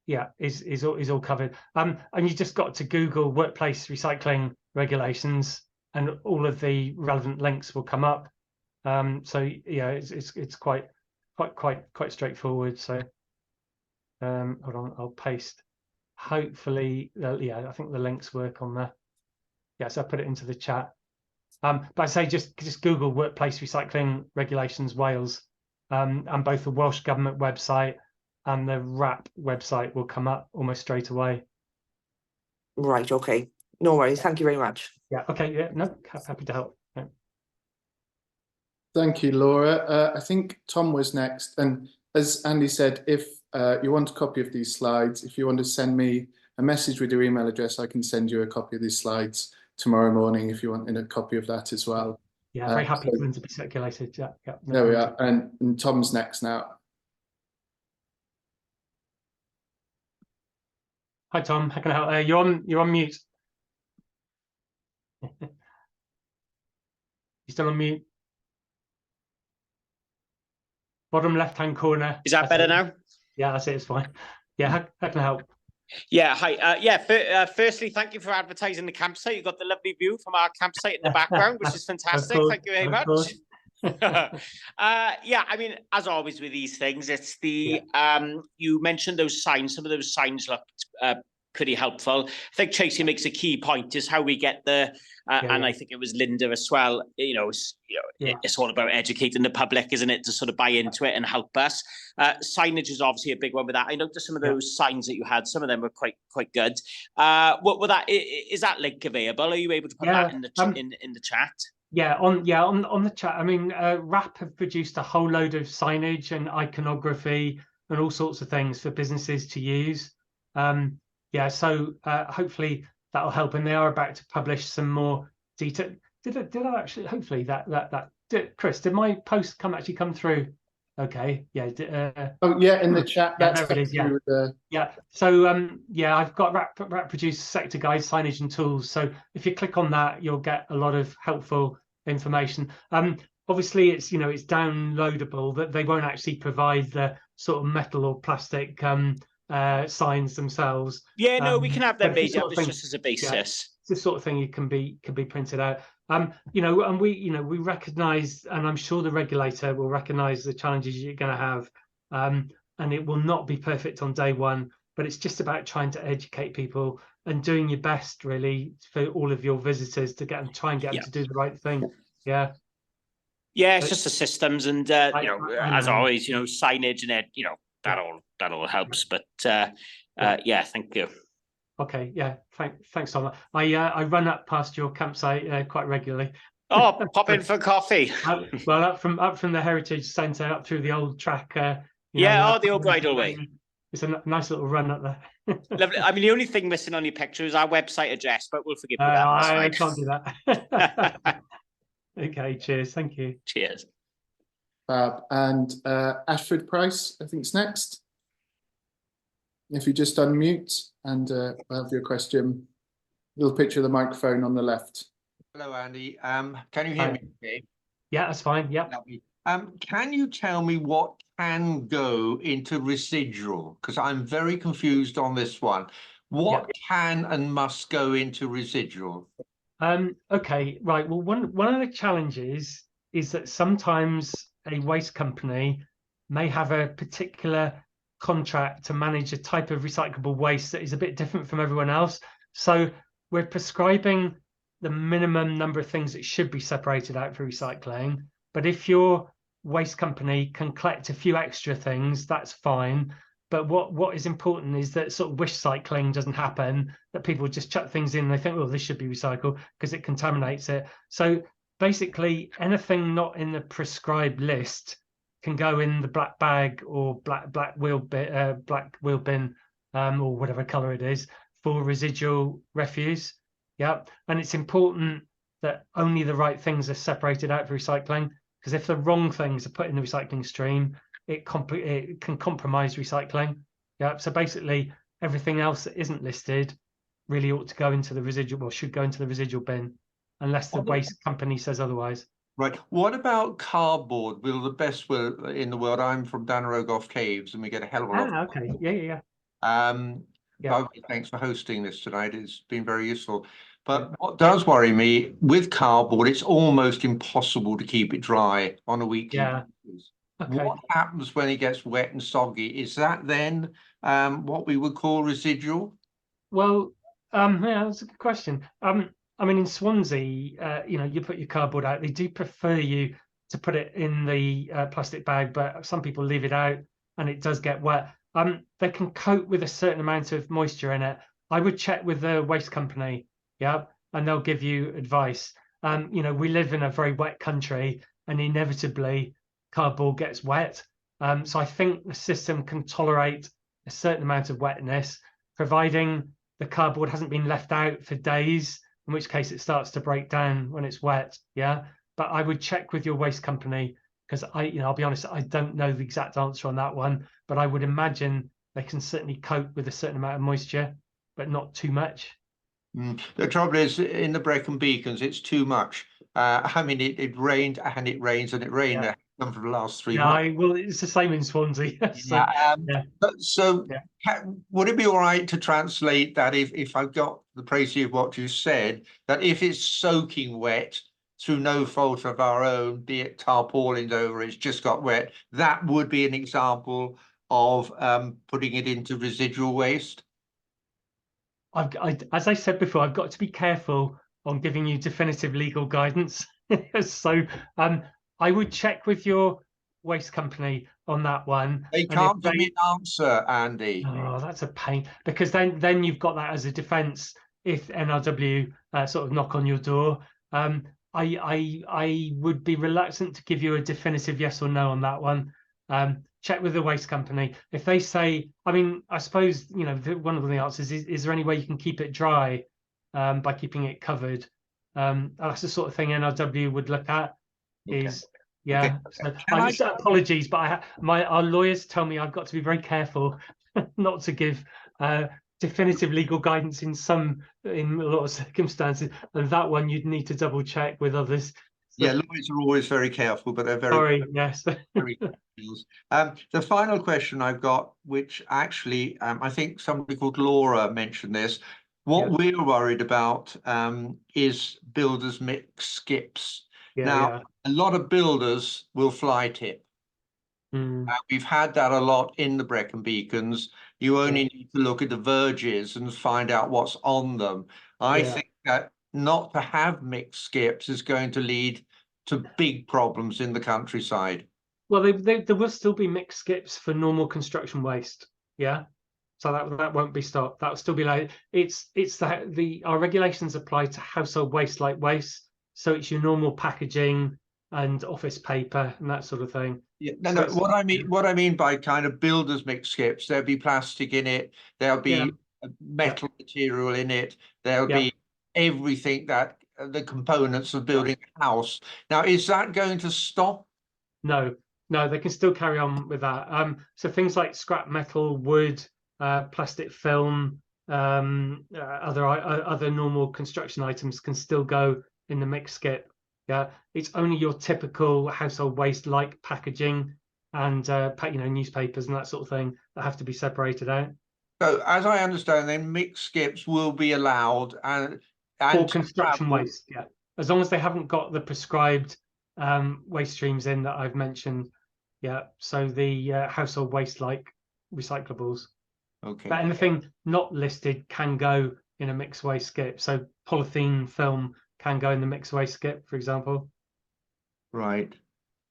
Yeah, is all covered. And you just got to Google workplace recycling regulations, and all of the relevant links will come up. So yeah, it's quite straightforward. So hold on, I'll paste. Hopefully, yeah, I think the links work on there. Yes, I put it into the chat. But I say just Google workplace recycling regulations Wales, and both the Welsh Government website and the WRAP website will come up almost straight away. Right, okay. No worries. Thank you very much. Yeah, okay, yeah, no, happy to help. Yeah. Thank you, Laura. I think Tom was next. And as Andy said, if you want a copy of these slides, if you want to send me a message with your email address, I can send you a copy of these slides tomorrow morning if you want a copy of that as well. Yeah, very happy for them to be circulated. Yeah, yeah. No there we are. And Tom's next now. Hi Tom, how can I help? You're on mute. You're still on mute. Bottom left-hand corner. Is that better now? Yeah, that's it. It's fine. Yeah, how can I help? Yeah, hi. Firstly, thank you for advertising the campsite. You've got the lovely view from our campsite in the background, which is fantastic. Course, thank you very much. Yeah, I mean, as always with these things, it's the you mentioned those signs. Some of those signs looked pretty helpful. I think Tracy makes a key point is how we get the and I think it was Linda as well. It's all about educating the public, isn't it, to sort of buy into it and help us. Signage is obviously a big one with that. I noticed some of those signs that you had. Some of them were quite good. What were that? Is that link available? Are you able to put that in the in the chat? Yeah, on the chat. I mean, WRAP have produced a whole load of signage and iconography and all sorts of things for businesses to use. Yeah, so hopefully that'll help, and they are about to publish some more detail. Did I actually? Hopefully Chris, did my post actually come through? Okay, yeah. Oh yeah, in the chat. Yeah, there it is. Yeah. So yeah, I've got WRAP produced sector guide, signage and tools. So if you click on that, you'll get a lot of helpful information. Obviously, it's it's downloadable. That they won't actually provide the sort of metal or plastic signs themselves. Yeah, no, we can have them made up just as a basis. Yeah, it's the sort of thing you can be printed out. And we recognise, and I'm sure the regulator will recognise the challenges you're going to have, and it will not be perfect on day one. But it's just about trying to educate people and doing your best, really, for all of your visitors to try and get them to do the right thing. Yeah. Yeah, it's just the systems, and as always, signage and it, that all helps. But yeah, thank you. Okay, yeah, thanks, Tom. I run up past your campsite quite regularly. Oh, pop in for coffee. Well, up from the Heritage Centre, up through the old track. The old bridle way. It's a nice little run up there. Lovely. I mean, the only thing missing on your picture is our website address, but we'll forgive you that. I can't do that. Okay, cheers. Thank you. Cheers. Fab. And Ashford Price, I think, is next. If you just unmute and have your question, little picture of the microphone on the left. Hello, Andy. Can you hear me? Okay. Yeah, that's fine. Yep. Lovely. Can you tell me what can go into residual? Because I'm very confused on this one. What can and must go into residual? Okay, right. Well, one of the challenges is that sometimes a waste company may have a particular contract to manage a type of recyclable waste that is a bit different from everyone else. So we're prescribing the minimum number of things that should be separated out for recycling. But if your waste company can collect a few extra things, that's fine. But what is important is that sort of wish cycling doesn't happen, that people just chuck things in and they think, oh, this should be recycled because it contaminates it. So basically anything not in the prescribed list can go in the black bag or black wheel bin or whatever color it is for residual refuse. Yeah, and it's important that only the right things are separated out for recycling, because if the wrong things are put in the recycling stream, it can compromise recycling. Yeah, so basically everything else that isn't listed really ought to go into the residual, or should go into the residual bin, unless the waste company says otherwise. Right. What about cardboard? Will the best will in the world? I'm from Dannerogoff Caves, and we get a hell of a lot. Okay. Yeah. By the way, thanks for hosting this tonight. It's been very useful. But what does worry me with cardboard, it's almost impossible to keep it dry on a weekly basis. Okay. What happens when it gets wet and soggy? Is that then what we would call residual? Well, yeah, that's a good question. I mean, in Swansea, you put your cardboard out. They do prefer you to put it in the plastic bag, but some people leave it out and it does get wet. They can coat with a certain amount of moisture in it. I would check with the waste company, and they'll give you advice. We live in a very wet country, and inevitably cardboard gets wet. So I think the system can tolerate a certain amount of wetness, providing the cardboard hasn't been left out for days, in which case it starts to break down when it's wet. Yeah, but I would check with your waste company, because I'll be honest, I don't know the exact answer on that one, but I would imagine they can certainly cope with a certain amount of moisture, but not too much. The trouble is, in the Brecon Beacons, it's too much. I mean, it rained and it rains and it rained for the last 3 months. Well, it's the same in Swansea. Would it be all right to translate that if I've got the précis of what you said, that if it's soaking wet through no fault of our own, be it tarpaulins over, it's just got wet, that would be an example of putting it into residual waste? As I said before, I've got to be careful on giving you definitive legal guidance. So I would check with your waste company on that one. They can't give me an answer, Andy. Oh, that's a pain, because then you've got that as a defence if NRW sort of knock on your door. I would be reluctant to give you a definitive yes or no on that one. Check with the waste company. If they say, I mean, I suppose, one of the answers is there any way you can keep it dry by keeping it covered? That's the sort of thing NRW would look at. So apologies, but our lawyers tell me I've got to be very careful not to give definitive legal guidance in a lot of circumstances, and that one you'd need to double check with others. Yeah, lawyers are always very careful, but they're very sorry. Yes. very the final question I've got, which actually I think somebody called Laura mentioned this. What we're worried about is builders mix skips. A lot of builders will fly tip. We've had that a lot in the Brecon Beacons. You only need to look at the verges and find out what's on them. I think that not to have mixed skips is going to lead to big problems in the countryside. Well, there will still be mixed skips for normal construction waste. Yeah. So that won't be stopped. That will still be like our regulations apply to household waste like waste. So it's your normal packaging and office paper and that sort of thing. Yeah, no. What I mean by kind of builders mixed skips, there'll be plastic in it, there'll be metal material in it, there'll be everything that the components of building a house. Now, is that going to stop? No, they can still carry on with that. So things like scrap metal, wood, plastic film, other normal construction items can still go in the mixed skip. Yeah, it's only your typical household waste like packaging and newspapers and that sort of thing that have to be separated out. So as I understand, then mixed skips will be allowed and For construction waste, yeah, as long as they haven't got the prescribed waste streams in that I've mentioned. Yeah, so the household waste like recyclables. Okay. But anything not listed can go in a mixed waste skip. So polythene film can go in the mixed waste skip, for example. Right.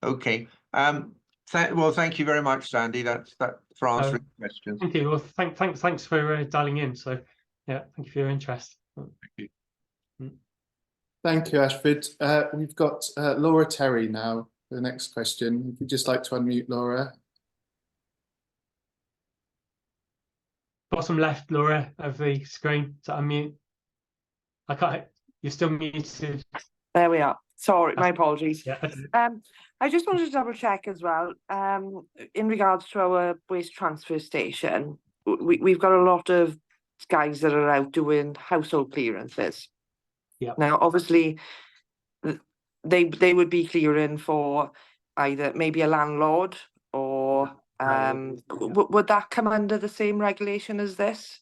Okay. Well, thank you very much, Sandy. That's for answering questions. Thank you. Well, thanks for dialing in. So, yeah, thank you for your interest. Thank you. Thank you, Ashford. We've got Laura Terry now for the next question. If you'd just like to unmute, Laura. Bottom left, Laura, of the screen to unmute. I can't. You're still muted. There we are. Sorry, my apologies. Yeah. I just wanted to double check as well. In regards to our waste transfer station, we've got a lot of guys that are out doing household clearances. Yeah. Now, obviously, they would be clearing for either maybe a landlord or would that come under the same regulation as this?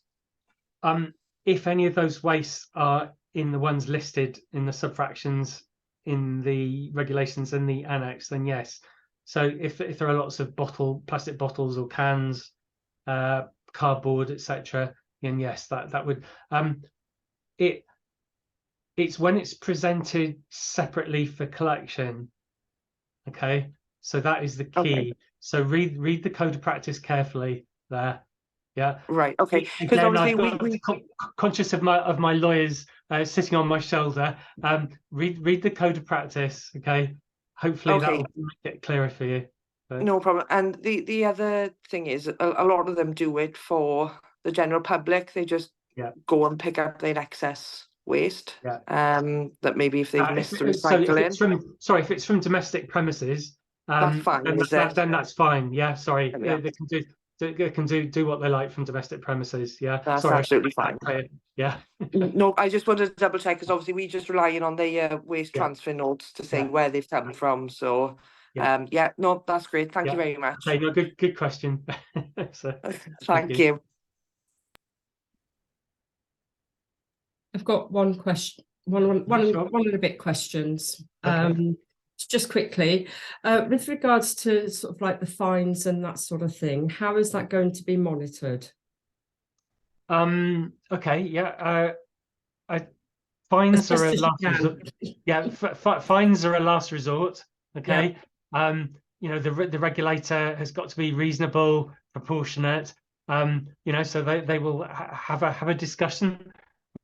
If any of those wastes are in the ones listed in the subfractions in the regulations in the annex, then yes. So if there are lots of plastic bottles or cans, cardboard, etc., then yes, that would it's when it's presented separately for collection. Okay, so that is the key. Okay. So read the code of practice carefully there. Yeah. Right. Okay. Because obviously conscious of my lawyers sitting on my shoulder. Read the code of practice. Okay. Hopefully that will make it clearer for you. But... No problem. And the other thing is, a lot of them do it for the general public. They just go and pick up their excess waste. Yeah. That maybe if they've missed the recycling. If it's from domestic premises, that's fine. Then that's fine. Yeah. Sorry. They can do what they like from domestic premises. Yeah, that's absolutely fine. Yeah. No, I just wanted to double check because obviously we just relying on the waste transfer notes to say where they've come from. So, no, that's great. Thank you very much. Okay, no, good question. So, thank you. I've got one question, one and a bit questions. Okay. Just quickly, with regards to sort of like the fines and that sort of thing, how is that going to be monitored? Okay, yeah. Fines are a last resort. Yeah, fines are a last resort. Okay. Yeah. The regulator has got to be reasonable, proportionate. So they will have a discussion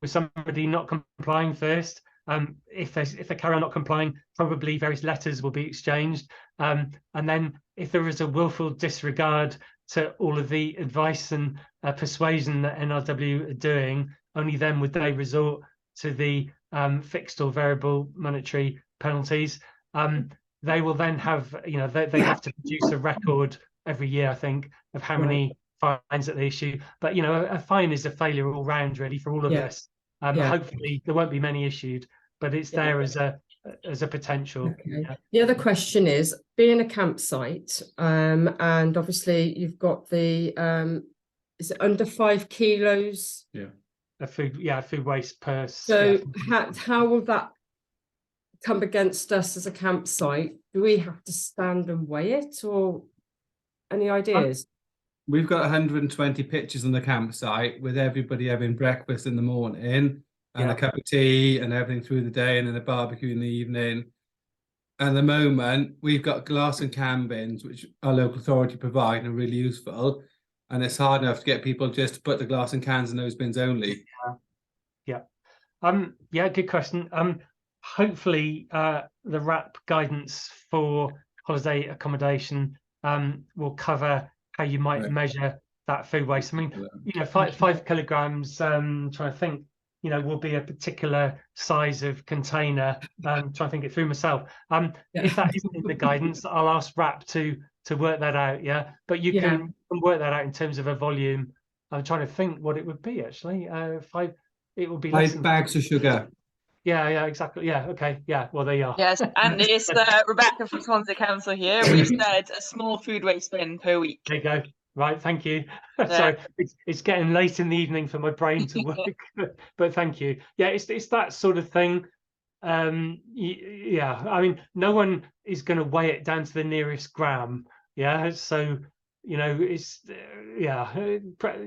with somebody not complying first. If they carry on not complying, probably various letters will be exchanged. And then if there is a willful disregard to all of the advice and persuasion that NRW are doing, only then would they resort to the fixed or variable monetary penalties. They will then have, they have to produce a record every year, I think, of how many fines that they issue. But, a fine is a failure all round, really, for all of this. Hopefully there won't be many issued, but it's there as a potential. Okay. The other question is, being a campsite, and obviously you've got the is it under 5 kilos? Food waste per. So how will that come against us as a campsite? Do we have to stand and weigh it, or any ideas? We've got 120 pitches on the campsite with everybody having breakfast in the morning and a cup of tea and everything through the day, and then a barbecue in the evening. At the moment, we've got glass and can bins, which our local authority provide and are really useful. And it's hard enough to get people just to put the glass and cans in those bins only. Good question. Hopefully, the RAP guidance for holiday accommodation will cover how you might measure that food waste. I mean, 5 kilograms. Trying to think. Will be a particular size of container. Trying to think it through myself. If that isn't in the guidance, I'll ask RAP to work that out. Yeah, but you can work that out in terms of a volume I'm trying to think what it would be actually. It would be less 5 than bags of sugar. Yeah, exactly. Yeah, okay. Yeah, well, there you are. Yes, and it's Rebecca from Swansea Council here. We've said a small food waste bin per week. There you go. Right, thank you. Yeah. Sorry, it's getting late in the evening for my brain to work, but thank you. Yeah, it's that sort of thing. Yeah, I mean, no one is going to weigh it down to the nearest gram. Yeah, so it's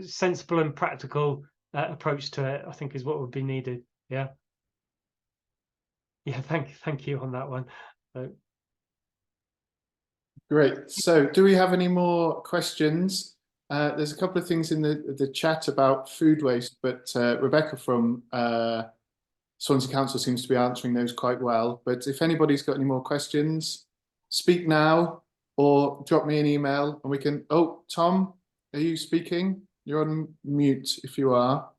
sensible and practical approach to it, I think, is what would be needed. Yeah. Yeah, thank you on that one. Great. So do we have any more questions? There's a couple of things in the chat about food waste, but Rebecca from Swansea Council seems to be answering those quite well. But if anybody's got any more questions, speak now or drop me an email and we can... Oh, Tom, are you speaking? You're on mute if you are.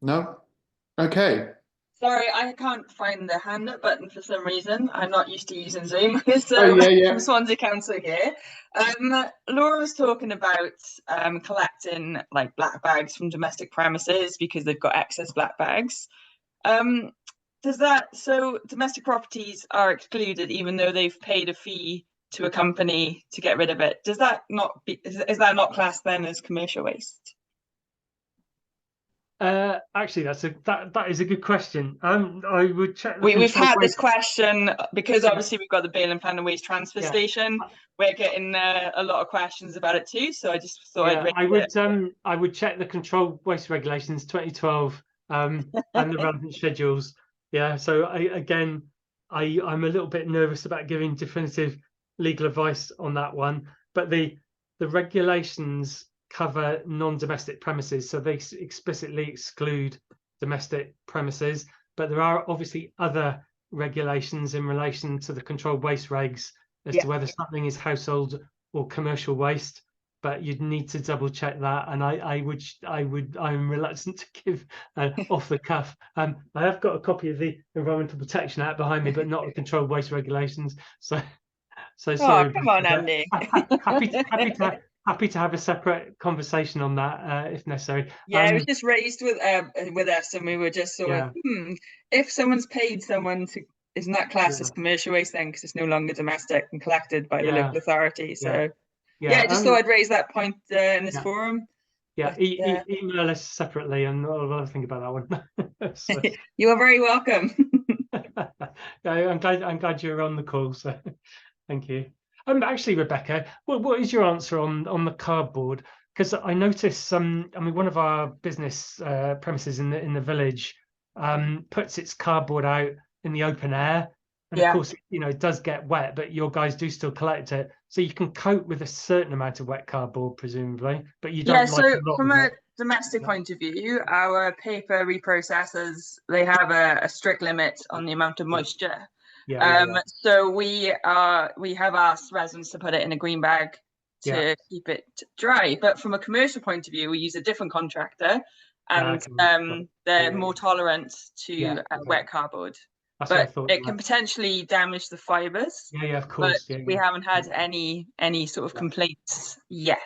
No? Okay. Sorry, I can't find the hand up button for some reason. I'm not used to using Zoom. So Oh, yeah. from Swansea Council here. Laura was talking about collecting like black bags from domestic premises because they've got excess black bags. So domestic properties are excluded even though they've paid a fee to a company to get rid of it. Does that not is that not classed then as commercial waste? Actually, that is a good question. I would check. We've had this question because obviously we've got the Bail and Plan and Waste Transfer Station. We're getting a lot of questions about it too. So I just thought I would check the Controlled Waste Regulations 2012 and the relevant schedules. Yeah. So I'm a little bit nervous about giving definitive legal advice on that one, but the regulations cover non-domestic premises, so they explicitly exclude domestic premises, but there are obviously other regulations in relation to the controlled waste regs as to whether something is household or commercial waste, but you'd need to double check that, and I'm reluctant to give off the cuff. I have got a copy of the Environmental Protection Act behind me, but not the controlled waste regulations, so sorry. Come on, Andy. Happy to have a separate conversation on that if necessary. Yeah, it was just raised with us, and we were just sort of, if someone's paid someone to, isn't that classed as commercial waste then, because it's no longer domestic and collected by the local authority? So I just thought I'd raise that point in this forum. Yeah, email us separately, and I'll think about that one. So, you are very welcome. I'm glad you're on the call. So, thank you. Actually, Rebecca, what is your answer on the cardboard? Because I noticed I mean, one of our business premises in the village puts its cardboard out in the open air, and of course, it does get wet, but your guys do still collect it, so you can cope with a certain amount of wet cardboard, presumably, but you don't. So from a domestic point of view, our paper reprocessors, they have a strict limit on the amount of moisture. So we have asked residents to put it in a green bag to keep it dry. But from a commercial point of view, we use a different contractor, and they're more tolerant to wet cardboard. But it can potentially damage the fibres. Yeah, of course. But we haven't had any sort of complaints yet.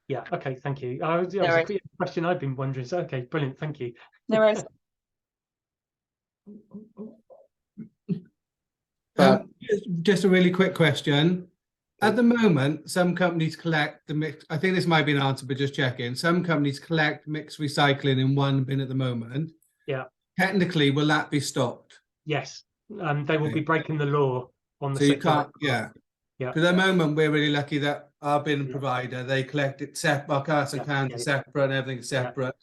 Yeah. Okay. Thank you. That was a question I've been wondering. So, okay, brilliant. Thank you. No worries. Just a really quick question. At the moment, some companies collect the mix. I think this might be an answer, but just checking. Some companies collect mixed recycling in one bin at the moment. Yeah. Technically, will that be stopped? Yes. They will be breaking the law on the. So you can't. Yeah. Because at the moment, we're really lucky that our bin provider, they collect it separate. Our cars and cans are separate, and everything's separate.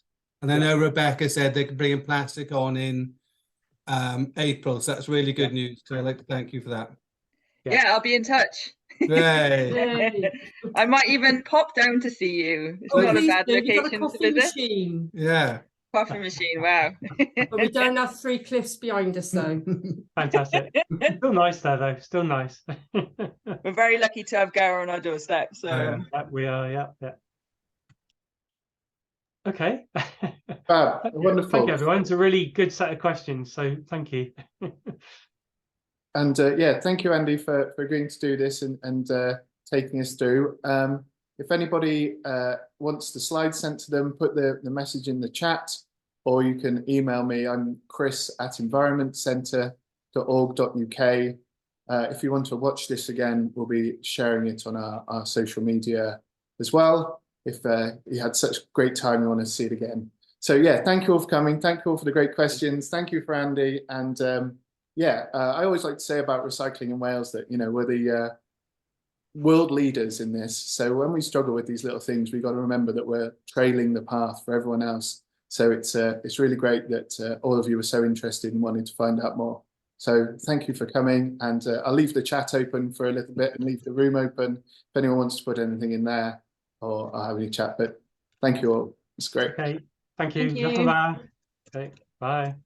And I know Rebecca said they can bring in plastic on in April, so that's really good news. So I'd like to thank you for that. Yeah, I'll be in touch. Yay. I might even pop down to see you. It's not a bad location to visit. Machine. Yeah. Coffee machine, wow. But we don't have 3 cliffs behind us though. Fantastic. Still nice there though, still nice. We're very lucky to have Gara on our doorstep. So we are, yeah. Okay. Wonderful. Thank you, everyone. It's a really good set of questions, so thank you. And thank you, Andy, for agreeing to do this and taking us through. If anybody wants the slides sent to them, put the message in the chat, or you can email me. I'm chris@environmentcentre.org.uk. If you want to watch this again, we'll be sharing it on our social media as well. If you had such great time, you want to see it again. So yeah, thank you all for coming. Thank you all for the great questions. Thank you for Andy. And yeah, I always like to say about recycling in Wales that, you know, we're the world leaders in this. So when we struggle with these little things, we've got to remember that we're trailing the path for everyone else. So it's really great that all of you were so interested and wanted to find out more. So thank you for coming, and I'll leave the chat open for a little bit and leave the room open if anyone wants to put anything in there, or I'll have any chat. But thank you all. It's great. Okay, thank you. Thank you. Okay, bye.